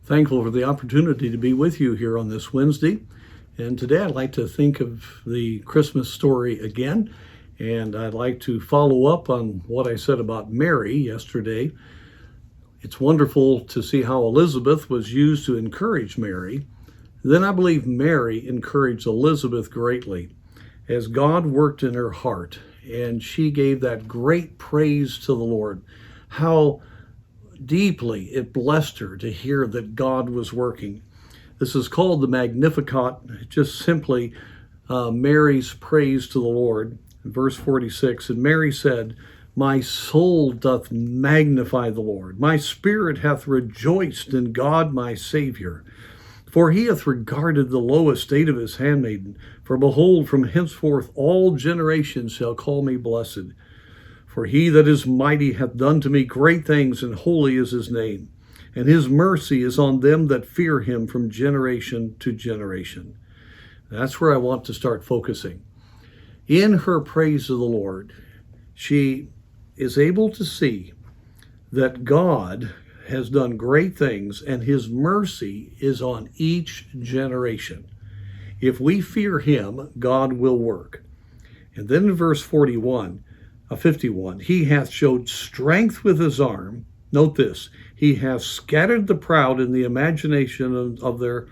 Thankful for the opportunity to be with you here on this Wednesday. And today I'd like to think of the Christmas story again. And I'd like to follow up on what I said about Mary yesterday. It's wonderful to see how Elizabeth was used to encourage Mary. Then I believe Mary encouraged Elizabeth greatly as God worked in her heart. And she gave that great praise to the Lord. How deeply it blessed her to hear that God was working. This is called the Magnificat, just simply Mary's praise to the Lord. Verse 46, and Mary said, my soul doth magnify the Lord. My spirit hath rejoiced in God my Savior. For he hath regarded the low estate of his handmaiden. For behold, from henceforth all generations shall call me blessed. For he that is mighty hath done to me great things, and holy is his name. And his mercy is on them that fear him from generation to generation. That's where I want to start focusing. In her praise of the Lord, she is able to see that God has done great things, and his mercy is on each generation. If we fear him, God will work. And then in verse 51, 51, he hath showed strength with his arm. Note this, he hath scattered the proud in the imagination of their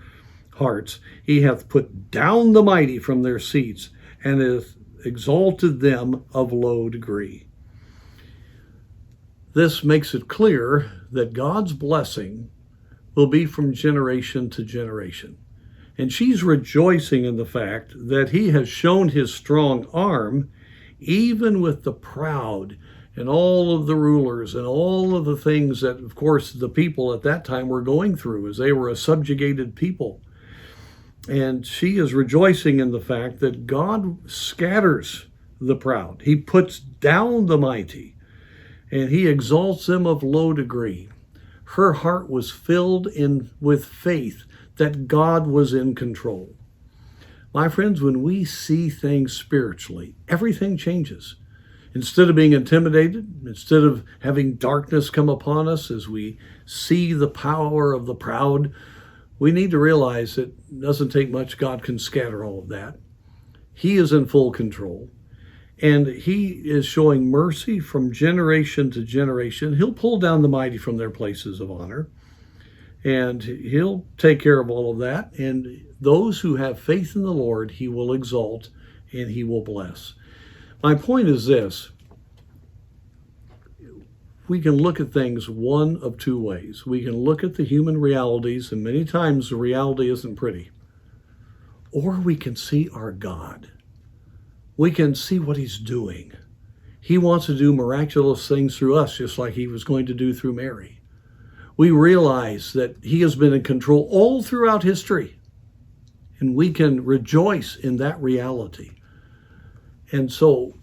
hearts. He hath put down the mighty from their seats, and hath exalted them of low degree. This makes it clear that God's blessing will be from generation to generation. And she's rejoicing in the fact that he has shown his strong arm even with the proud and all of the rulers and all of the things that, of course, the people at that time were going through as they were a subjugated people. And she is rejoicing in the fact that God scatters the proud. He puts down the mighty, and he exalts them of low degree. Her heart was filled with faith that God was in control. My friends, when we see things spiritually, everything changes. Instead of being intimidated, instead of having darkness come upon us as we see the power of the proud, we need to realize that it doesn't take much. God can scatter all of that. He is in full control, and he is showing mercy from generation to generation. He'll pull down the mighty from their places of honor, and he'll take care of all of that. And those who have faith in the Lord, he will exalt and he will bless. My point is this. We can look at things one of two ways. We can look at the human realities, and many times the reality isn't pretty. Or we can see our God. We can see what he's doing. He wants to do miraculous things through us, just like he was going to do through Mary. We realize that he has been in control all throughout history, and we can rejoice in that reality. And so